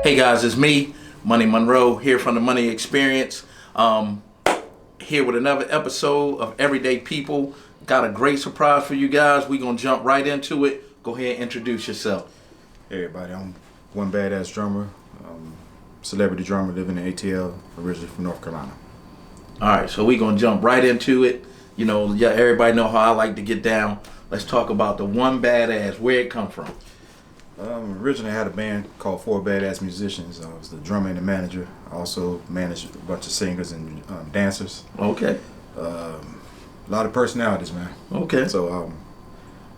Hey guys, it's me, Money Monroe, here from the Munee Experience. Here with another episode of Everyday People. Got a great surprise for you guys. We're going to jump right into it. Go ahead and introduce yourself. Hey everybody, I'm one badass drummer, celebrity drummer living in ATL, originally from North Carolina. All right, so we're going to jump right into it. You know, yeah, everybody know how I like to get down. Let's talk about the one badass, where it come from. Originally I had a band called Four Badass Musicians. I was the drummer and the manager. I also managed a bunch of singers and dancers. Okay. A lot of personalities, man. Okay. So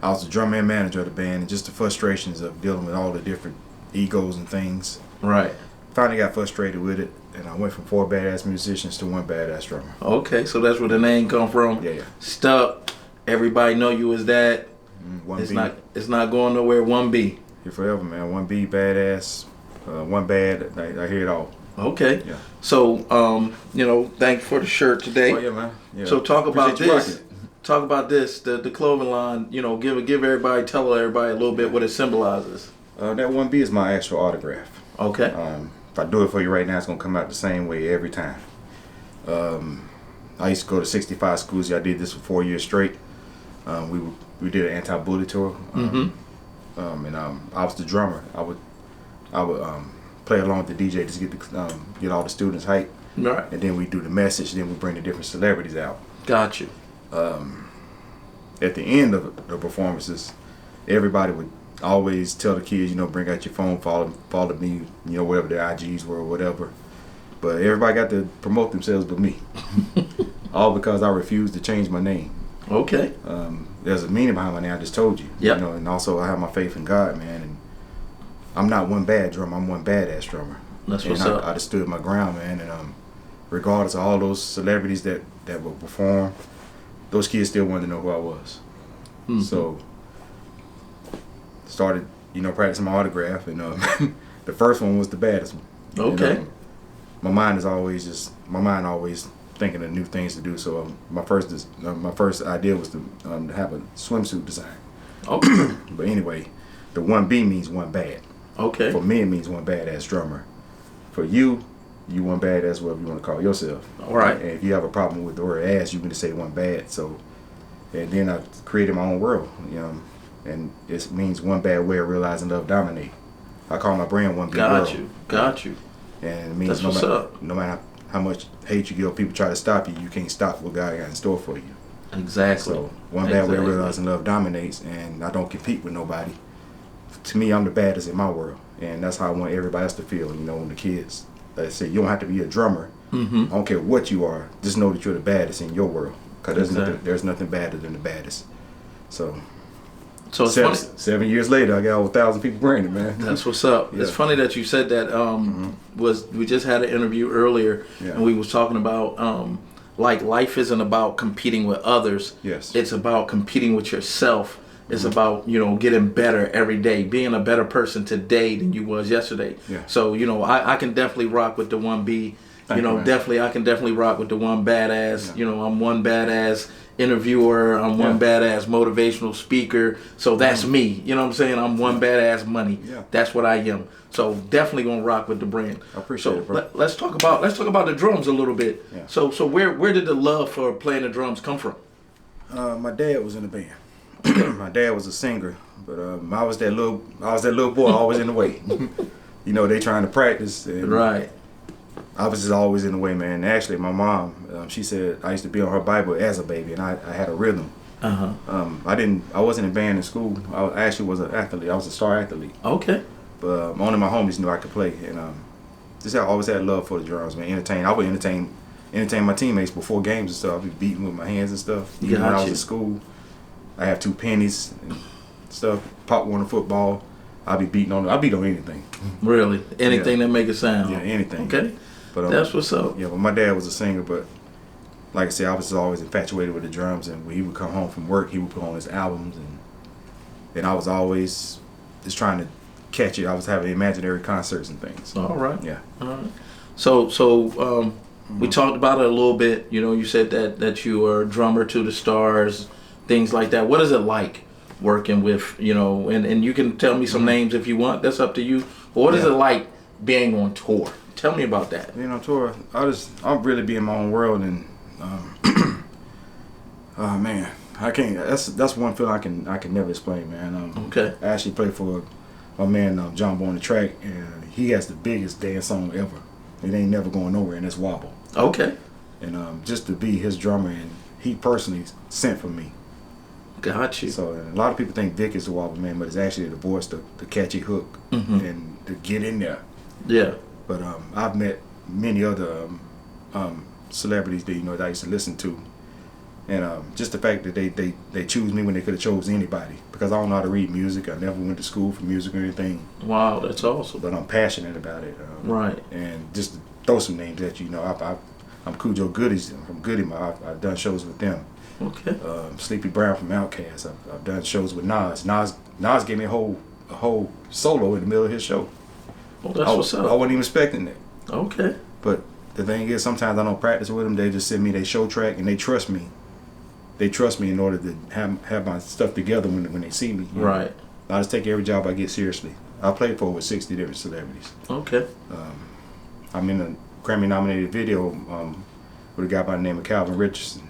I was the drummer and manager of the band, and just the frustrations of dealing with all the different egos and things. Right. Finally got frustrated with it, and I went from Four Badass Musicians to One Badass Drummer. Okay, so that's where the name come from. Yeah. Stuck. Everybody know you as that. One It's B. not going nowhere. 1B. Here forever, man. One B, badass. One bad. I hear it all. Okay. Yeah. So, thanks for the shirt today. Oh yeah, man. Yeah. So talk about Appreciate you this. rocking Talk about this. The clothing line. Give everybody, tell everybody a little bit what it symbolizes. That one B is my actual autograph. Okay. If I do it for you right now, it's gonna come out the same way every time. I used to go to 65 schools. I did this for 4 years straight. We did an anti-bully tour. And I was the drummer. I would play along with the DJ just get all the students hyped. Right. And then we do the message. Then we bring the different celebrities out. Got you. At the end of the performances, everybody would always tell the kids, bring out your phone, follow me, whatever their IGs were or whatever. But everybody got to promote themselves but me. All because I refused to change my name. Okay. There's a meaning behind my name, I just told you. Yep. And also I have my faith in God, man. And I'm not one bad drummer, I'm one badass drummer. That's and what's up. I just stood my ground, man. And regardless of all those celebrities that would perform, those kids still wanted to know who I was. Mm-hmm. So started, practicing my autograph, and the first one was the baddest one. Okay. And, my mind always thinking of new things to do. So my first idea was to have a swimsuit design. Okay. But anyway, the 1B means one bad. Okay. For me, it means one badass drummer. For you one badass, whatever you want to call yourself. All right. And if you have a problem with the word ass, you can just say one bad. So, and then I created my own world, and it means one bad way of realizing love dominate. I call my brand One B World. Got you. And it means That's no matter how much hate you get or people try to stop you, you can't stop what God got in store for you. Exactly. So one bad way of realizing love dominates, and I don't compete with nobody. To me, I'm the baddest in my world, and that's how I want everybody else to feel. When the kids, like I said, you don't have to be a drummer. Mm-hmm. I don't care what you are. Just know that you're the baddest in your world, because Exactly. there's nothing badder than the baddest. So it's funny. 7 years later, I got over 1,000 people branded, man. That's what's up. Yeah. It's funny that you said that. We just had an interview earlier, Yeah. and we was talking about like life isn't about competing with others. Yes. It's about competing with yourself. It's about getting better every day, being a better person today than you was yesterday. Yeah. So I can definitely rock with the 1B. Thank you, man. Definitely I can definitely rock with the one badass. Yeah. I'm one badass interviewer. I'm one badass motivational speaker. So that's me. You know what I'm saying? I'm one badass money. Yeah. That's what I am. So definitely gonna rock with the brand. I appreciate it, bro. Let's talk about the drums a little bit. Yeah. So where did the love for playing the drums come from? My dad was in the band. My dad was a singer, but I was that little boy always in the way. They trying to practice, and Right. I was just always in the way, man. Actually, my mom, she said I used to be on her Bible as a baby, and I had a rhythm. I wasn't in band in school. I actually was an athlete. I was a star athlete. Okay. But only my homies knew I could play, and I always had love for the drums, man. I would entertain my teammates before games and stuff. I'd be beating with my hands and stuff. Even when I was in school, I have 2 pennies and stuff. Pop one football. I beat on anything. Really? Anything that make it sound? Yeah, anything. Okay. But That's what's up. Yeah, but my dad was a singer, but like I said, I was just always infatuated with the drums, and when he would come home from work, he would put on his albums, and I was always just trying to catch it. I was having imaginary concerts and things. All right. Yeah. All right. So we talked about it a little bit. You said that you were a drummer to the stars, things like that. What is it like working with, and you can tell me some names if you want. That's up to you. But what is it like being on tour? Tell me about that. Being on tour, I'm really be in my own world, and oh man, I can't. That's one feeling I can never explain, man. Okay. I actually play for my man John Boy on the track, and he has the biggest dance song ever. It ain't never going nowhere, and it's Wobble. Okay. And just to be his drummer, and he personally sent for me. Got you. So and a lot of people think Vic is the Wobble man, but it's actually the voice, the catchy hook, and to get in there. Yeah. But I've met many other celebrities that that I used to listen to, and just the fact that they choose me when they could have chose anybody, because I don't know how to read music. I never went to school for music or anything. Wow, that's awesome. But I'm passionate about it. Right. And just to throw some names at you, I'm Cujo Goodies from Goody. I've done shows with them. Okay. Sleepy Brown from Outkast. I've done shows with Nas. Nas gave me a whole solo in the middle of his show. Well, that's what's up. I wasn't even expecting that. Okay. But the thing is, sometimes I don't practice with them. They just send me their show track, and they trust me. They trust me in order to have my stuff together when they see me. Right. I just take every job I get seriously. I played for over 60 different celebrities. Okay. I'm in a Grammy-nominated video with a guy by the name of Calvin Richardson.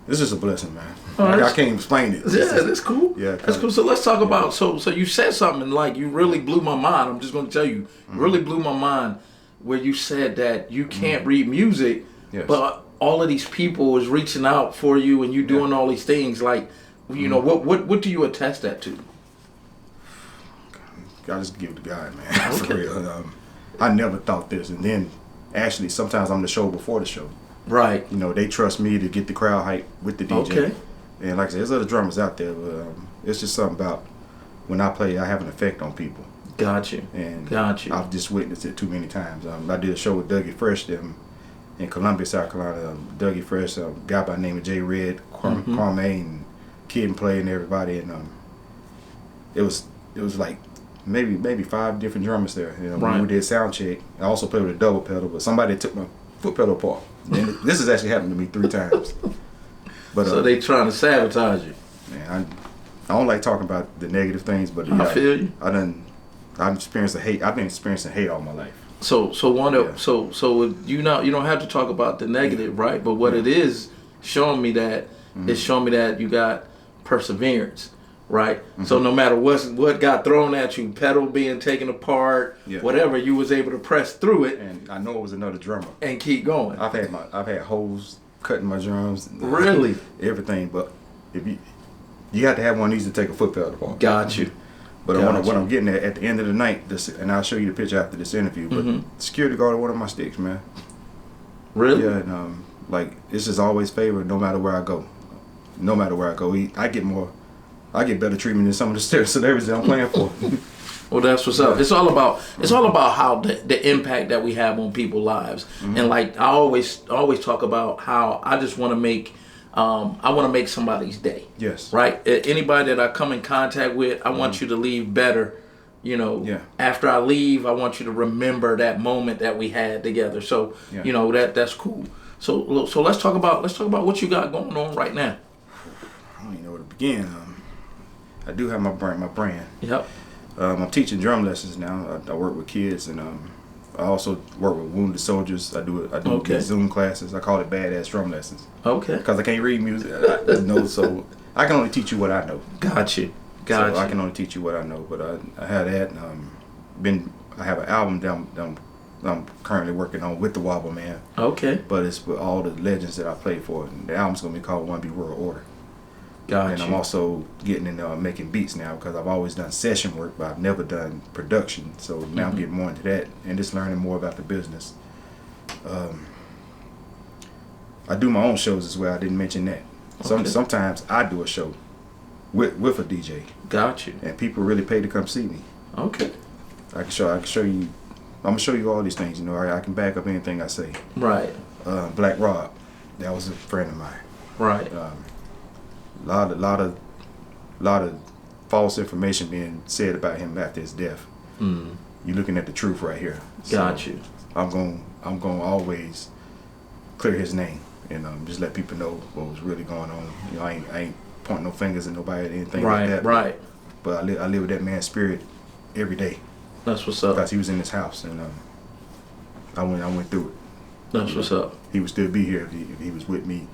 It's just a blessing, man. I can't even explain it. Yeah, that's cool. Yeah, that's cool. So let's talk about so you said something like you really blew my mind. I'm just going to tell you, really blew my mind, where you said that you can't read music, but all of these people is reaching out for you and you doing all these things. Like, what do you attest that to? I just give it to God, man. For real. I never thought this, and then actually sometimes I'm the show before the show. Right. They trust me to get the crowd hype with the DJ. Okay. And like I said, there's other drummers out there, but it's just something about when I play, I have an effect on people. Got you. And Got you. I've just witnessed it too many times. I did a show with Dougie Fresh in Columbia, South Carolina. Dougie Fresh, a guy by the name of Jay Red, Kwame, and Kid and Play, and everybody. And it was like maybe 5 different drummers there. When we did sound check, I also played with a double pedal, but somebody took my foot pedal apart. And this has actually happened to me 3 times. But so they trying to sabotage you. Man, I don't like talking about the negative things, but I feel you. I've experienced hate. I've been experiencing hate all my life. So you don't have to talk about the negative, right? But what it is showing me that it's showing me that you got perseverance, right? So no matter what got thrown at you, pedal being taken apart, whatever, you was able to press through it. And I know it was another drummer. And keep going. I've had holes cutting my drums. Really? Everything, but if you have to have one of these to take a foot pedal apart. Got you. But what I'm getting at the end of the night, and I'll show you the picture after this interview, but security guard one of my sticks, man. Really? Yeah, and it's just always favored no matter where I go. No matter where I go, I get better treatment than some of the celebrities that I'm playing for. Well, that's what's up. It's all about how the impact that we have on people's lives. And like I always talk about how I just want to make somebody's day. Yes. Right? Anybody that I come in contact with, I want you to leave better. After I leave, I want you to remember that moment that we had together. So, that's cool. So let's talk about what you got going on right now. I don't even know where to begin. I do have my brand. Yep. I'm teaching drum lessons now. I work with kids, and I also work with wounded soldiers. I do Zoom classes. I call it badass drum lessons. Okay. Because I can't read music, so I can only teach you what I know. Got you. I can only teach you what I know. But I have that. I have an album that I'm currently working on with the Wobble Man. Okay. But it's with all the legends that I played for. And the album's gonna be called One Be World Order. And I'm also getting into making beats now, because I've always done session work, but I've never done production. So now I'm getting more into that and just learning more about the business. I do my own shows as well. I didn't mention that. Sometimes I do a show with a DJ. Got you. And people really pay to come see me. Okay. I can show you. I'm gonna show you all these things. I can back up anything I say. Right. Black Rob, that was a friend of mine. Right. Lot of false information being said about him after his death. You're looking at the truth right here. Got you. I'm going to always clear his name and just let people know what was really going on. I ain't pointing no fingers at nobody or anything like that. Right. But I live with that man's spirit every day. That's what's up. Because he was in his house, and I went through it. That's what's up. He would still be here if he was with me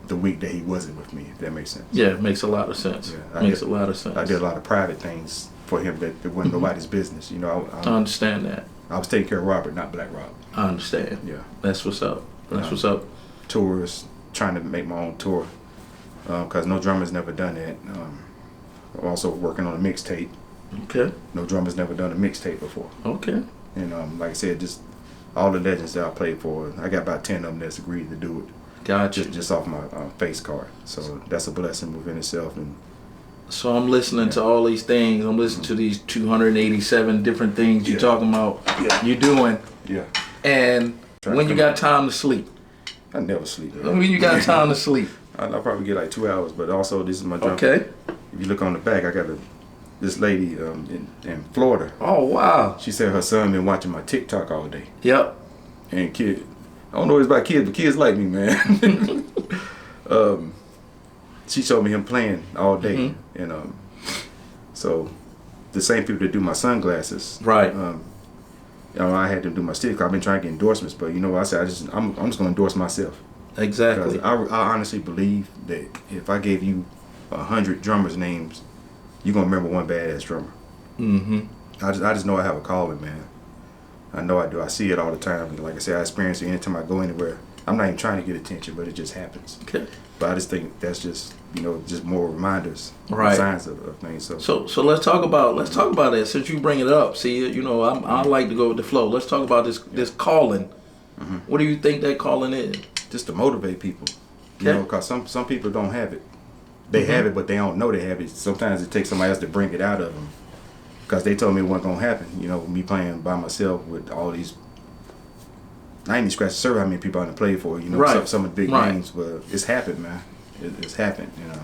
the week that he wasn't with me, if that makes sense. Yeah, it makes a lot of sense. Yeah, Makes a lot of sense. I did a lot of private things for him that it wasn't nobody's business. You know, I understand that. I was taking care of Robert, not Black Rob. I understand. Yeah. That's what's up. That's what's up. Tours, trying to make my own tour, because no drummer's never done that. I'm also working on a mixtape. Okay. No drummer's never done a mixtape before. Okay. And like I said, just all the legends that I played for, I got about 10 of them that's agreed to do it. Gotcha. Just off my face card. So that's a blessing within itself. And so I'm listening to all these things. I'm listening to these 287 different things you're talking about. Yeah. You're doing. Yeah. And when you got time to sleep. I never sleep. When you got time to sleep. I'll probably get like 2 hours, but also this is my drum. Okay. If you look on the back, I got this lady in Florida. Oh, wow. She said her son been watching my TikTok all day. Yep. And kid, I don't know what it's about kids, but kids like me, man. She showed me him playing all day, and so the same people that do my sunglasses, right? You know, I had to do my stick. I've been trying to get endorsements, but you know what I said? I'm just gonna endorse myself. Exactly. Because I honestly believe that if I gave you 100 drummers' names, you're gonna remember one badass drummer. Mm-hmm. I just know I have a calling, man. I know I do. I see it all the time. Like I said, I experience it anytime I go anywhere. I'm not even trying to get attention, but it just happens. Okay. But I just think that's just, you know, just more reminders, right? Signs of things. So let's talk about that. Since you bring it up, see, you know, I like to go with the flow. Let's talk about this calling. Mm-hmm. What do you think that calling is? Just to motivate people. You know, because some people don't have it. They have it, but they don't know they have it. Sometimes it takes somebody else to bring it out of them. Because they told me it wasn't going to happen. You know, me playing by myself with all these, I ain't even scratched the surface how many people I done played for. You know, some of the big names, but it's happened, man. It's happened. You know,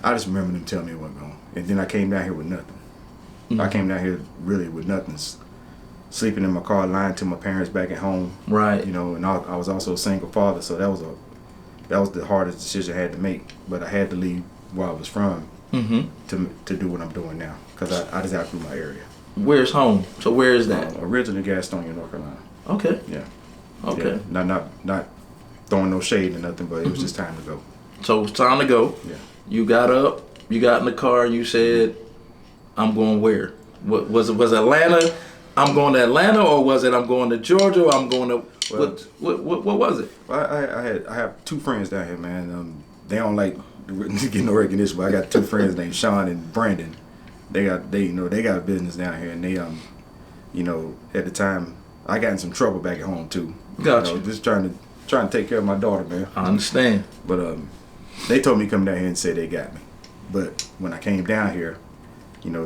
I just remember them telling me it wasn't going. And then I came down here with nothing. Mm-hmm. I came down here really with nothing. Sleeping in my car, lying to my parents back at home. Right. You know, and I was also a single father, so that was the hardest decision I had to make. But I had to leave where I was from to do what I'm doing now, because I just outgrew my area. Where's home? So where is that? Originally Gastonia, North Carolina. Okay. Yeah. Okay. Yeah. Not throwing no shade or nothing, but it was just time to go. So it was time to go. Yeah. You got up. You got in the car. You said, "I'm going where?" What was it? Was Atlanta? I'm going to Atlanta, or was it I'm going to Georgia? Or I'm going to what was it? Well, I have two friends down here, man. They don't like to get no recognition, but I got two friends named Sean and Brandon. They got a business down here, and they you know, at the time I got in some trouble back at home too. Gotcha. You know, just trying to take care of my daughter, man. I understand. But they told me to come down here and say they got me. But when I came down here, you know,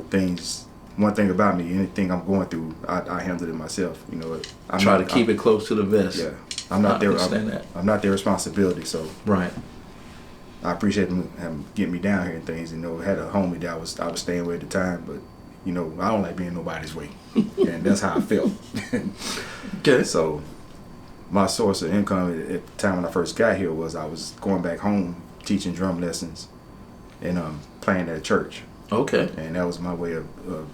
one thing about me, anything I'm going through, I handle it myself. You know, I try to keep it close to the vest. Yeah, I'm not there. That. I'm not their responsibility. So right. I appreciate them getting me down here and things. You know, I had a homie that I was staying with at the time, but you know, I don't like being nobody's way, and that's how I felt. Okay. So my source of income at the time when I first got here was I was going back home teaching drum lessons and playing at church. Okay. And that was my way of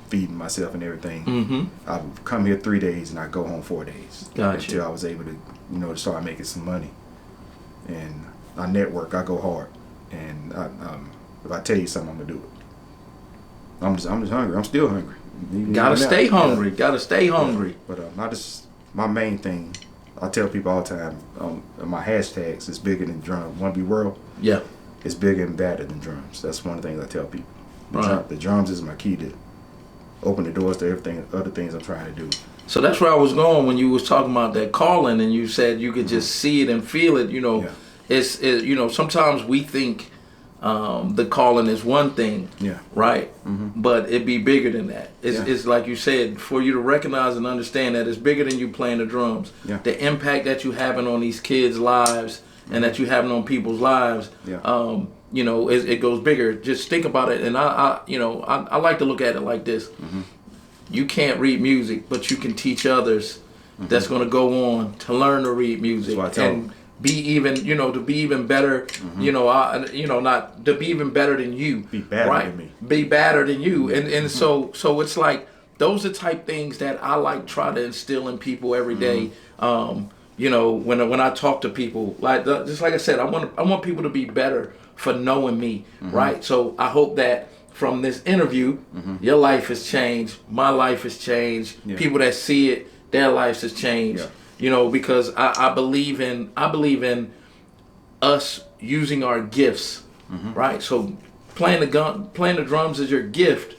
feeding myself and everything. Mm-hmm. I would come here 3 days and I'd go home 4 days. Gotcha. Until I was able to, you know, to start making some money. And I network, I go hard. And if I tell you something, I'm going to do it. I'm just hungry. I'm still hungry. Gotta stay hungry. Yeah. Gotta stay hungry. But my main thing, I tell people all the time, my hashtags is bigger than drums. Wanna be world? Yeah. It's bigger and badder than drums. That's one of the things I tell people. The drums is my key to open the doors to everything, other things I'm trying to do. So that's where I was going when you was talking about that calling, and you said you could just see it and feel it. You know, it's you know, sometimes we think the calling is one thing, right? Mm-hmm. But it be bigger than that. It's like you said, for you to recognize and understand that it's bigger than you playing the drums. Yeah. The impact that you having on these kids' lives and that you having on people's lives. Yeah. You know, it goes bigger. Just think about it, and I like to look at it like this. Mm-hmm. You can't read music, but you can teach others that's going to go on to learn to read music. be even, to be even better, not to be even better than you. Be better right? than me. Be better than you. And so it's like, those are type things that I like try to instill in people every day. When I talk to people, just like I said, I want people to be better for knowing me, right? So I hope that from this interview, your life has changed, my life has changed. Yeah. People that see it, their lives has changed. Yeah. Because I believe in us using our gifts, right? So playing the drums is your gift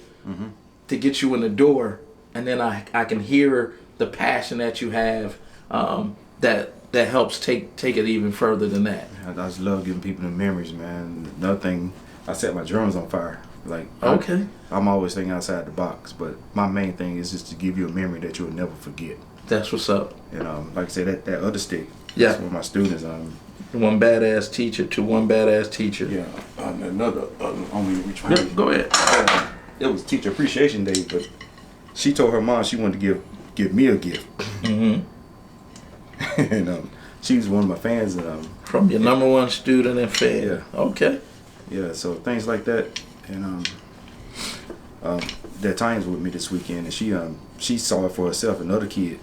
to get you in the door, and then I can hear the passion that you have, that helps take it even further than that. I just love giving people the memories, man. Another thing, I set my drums on fire. Like, Okay. I'm always thinking outside the box, but my main thing is just to give you a memory that you'll never forget. That's what's up. And like I said, that other stick. Yeah. That's one of my students. One badass teacher to one badass teacher. Yeah. Another only retrain. Go ahead. It was Teacher Appreciation Day, but she told her mom she wanted to give me a gift. And she was one of my fans. And From your number one student and fan. Yeah. Okay. yeah, so things like that. And that times with me this weekend, and she saw it for herself. Another kid,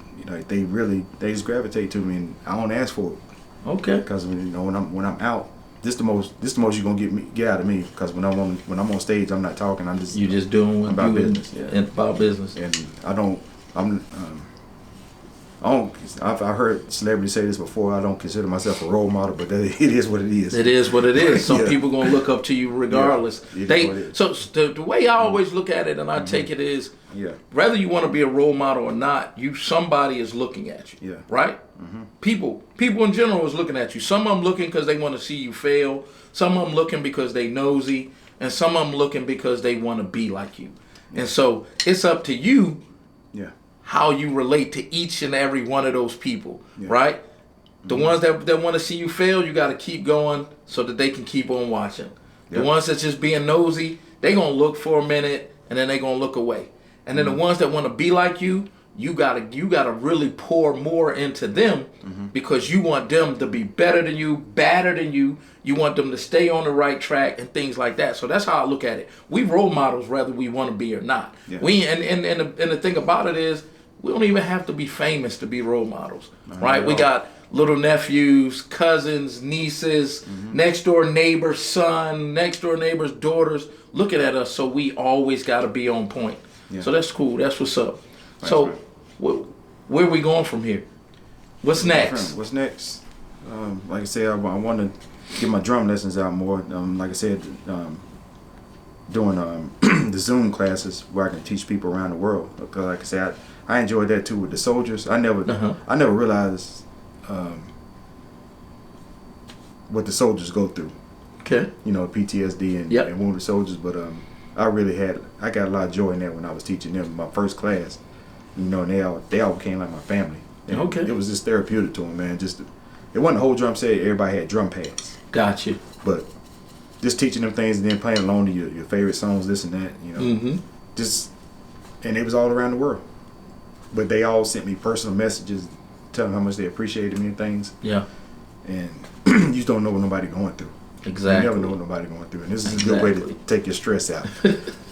they just gravitate to me, and I don't ask for it. Okay. Because when I'm out, this the most you're gonna get out of me. Because when I'm on stage, I'm not talking. I'm just You just doing what about you business. Yeah. and about business. And I've heard celebrities say this before. I don't consider myself a role model, but it is what it is. It is what it is. Some Yeah. people gonna look up to you regardless. Yeah, it is what it is. So the way I always look at it, and I take it is, Yeah. whether you want to be a role model or not, somebody is looking at you. Yeah. Right? People in general is looking at you. Some of them looking because they want to see you fail. Some of them looking because they nosy, and some of them looking because they want to be like you. And so it's up to you Yeah. how you relate to each and every one of those people, Yeah. right? The ones that want to see you fail, you got to keep going so that they can keep on watching. The Yeah. ones that's just being nosy, they going to look for a minute and then they going to look away. And then the ones that want to be like you gotta really pour more into them, because you want them to be better than you, badder than you. You want them to stay on the right track and things like that. So that's how I look at it. We role models whether we want to be or not. Yeah. And the thing about it is, we don't even have to be famous to be role models, right? We got little nephews, cousins, nieces, next door neighbor's son, next door neighbor's daughters looking at us. So we always got to be on point. Yeah. So that's cool. That's what's up. That's So right. where are we going from here? What's next? What's next? Like I said, I want to get my drum lessons out more. Like I said, doing the Zoom classes where I can teach people around the world. Because like I said, I enjoyed that too with the soldiers. I never realized what the soldiers go through. Okay. PTSD and wounded soldiers. But I got a lot of joy in that when I was teaching them my first class. And they all became like my family. And Okay. It was just therapeutic to them, man. It wasn't the whole drum set. Everybody had drum pads. Gotcha. But just teaching them things and then playing along to your favorite songs, this and that, and it was all around the world. But they all sent me personal messages telling how much they appreciated me and things. Yeah. And you just don't know what nobody going through. Exactly. You never know what nobody going through. And this is a good way to take your stress out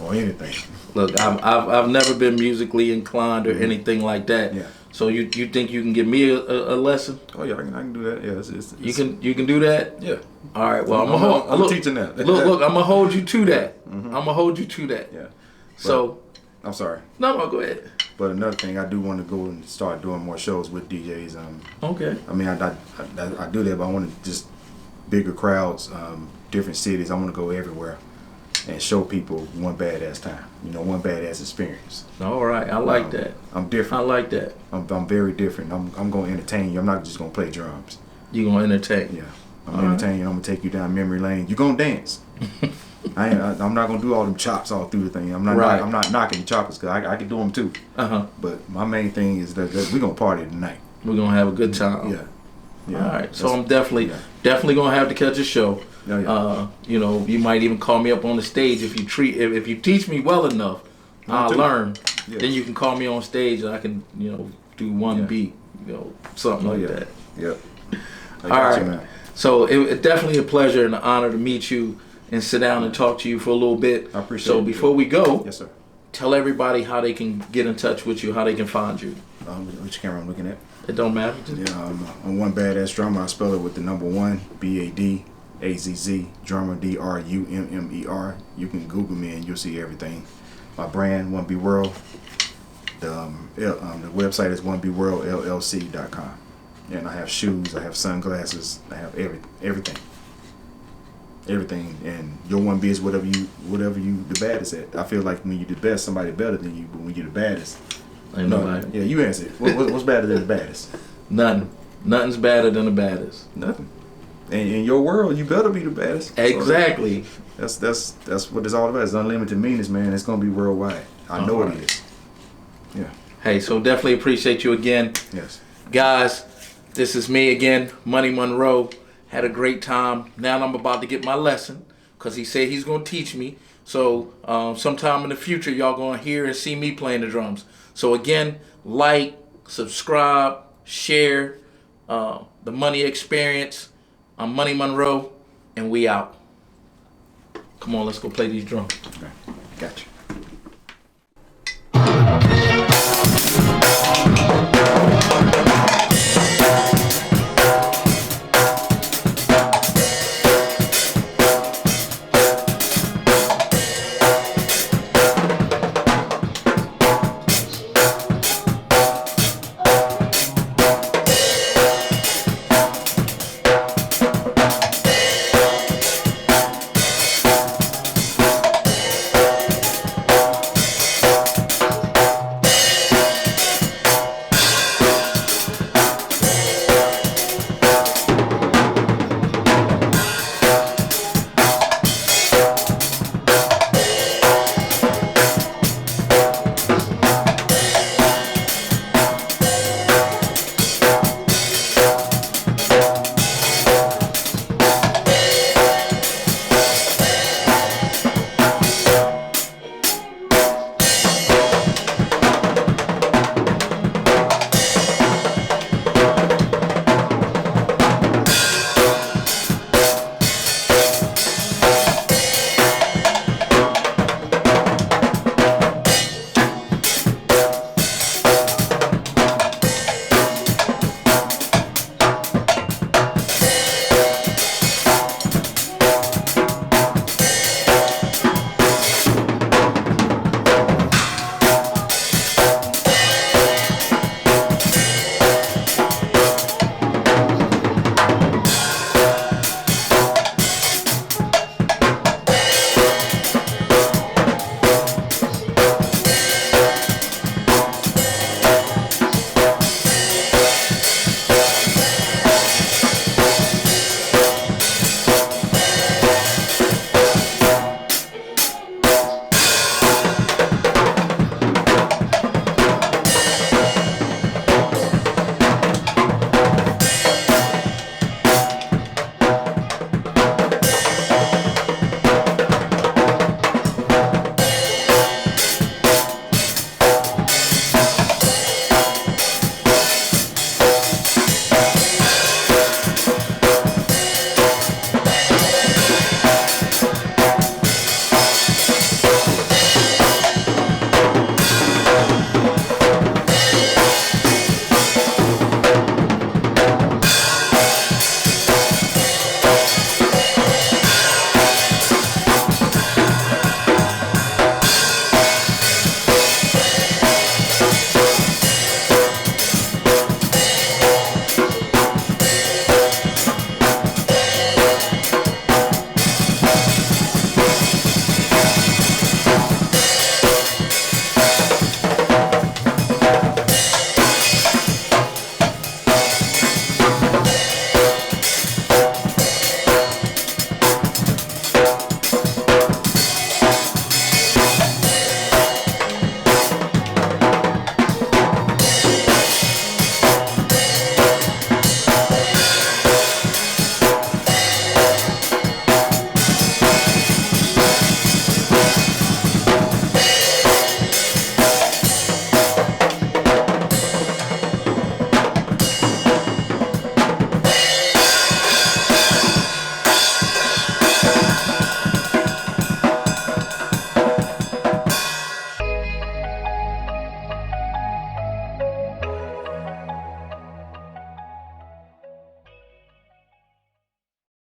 or anything. Look, I've never been musically inclined or anything like that. Yeah. So you think you can give me a lesson? Oh yeah, I can do that. Yeah, it's You can do that? Yeah. All right. Well, I'm teaching that. look, I'm gonna hold you to that. I'm gonna hold you to that. Yeah. So I'm sorry. no, go ahead. But another thing, I do want to go and start doing more shows with DJs. Okay. I mean, I do that, but I want to just bigger crowds, different cities. I want to go everywhere and show people one badass time. One badass experience. All right. I like that. I'm different. I like that. I'm very different. I'm going to entertain you. I'm not just going to play drums. You gonna entertain? Yeah. I'm going to entertain you. I'm going to take you down memory lane. You're going to dance. I'm not going to do all them chops all through the thing. I'm not knocking the choppers because I can do them too. But my main thing is that we're going to party tonight. We're gonna have a good time. Yeah. All right. So I'm definitely gonna have to catch a show. Yeah. You might even call me up on the stage if you teach me well enough. I'll learn. Yeah. Then you can call me on stage and I can do one beat, something like that. Yep. I All got right. you, man. So it's definitely a pleasure and an honor to meet you and sit down and talk to you for a little bit. I appreciate So it. before we go, Yes, sir. tell everybody how they can get in touch with you, how they can find you. Which camera I'm looking at? It don't matter. Yeah, I'm One Badass Drummer. I spell it with the number 1, BADAZZ, drummer, DRUMMER. You can Google me and you'll see everything. My brand, 1B World. The website is 1bworldllc.com. And I have shoes, I have sunglasses, I have everything. Everything. And your 1B is whatever you the baddest at. I feel like when you're the best, somebody better than you. But when you're the baddest, Ain't nobody. yeah, you answer it. What's better than the baddest? Nothing. Nothing's better than the baddest. Nothing. And in your world, you better be the baddest. Exactly. So that's what it's all about. It's unlimited meanness, man. It's gonna be worldwide. I know it is. Yeah. Hey, so definitely appreciate you again. Yes. Guys, this is me again, Money Monroe. Had a great time. Now I'm about to get my lesson because he said he's going to teach me. So sometime in the future, y'all going to hear and see me playing the drums. So again, like, subscribe, share the Money Experience. I'm Money Monroe, and we out. Come on, let's go play these drums. Okay. Gotcha.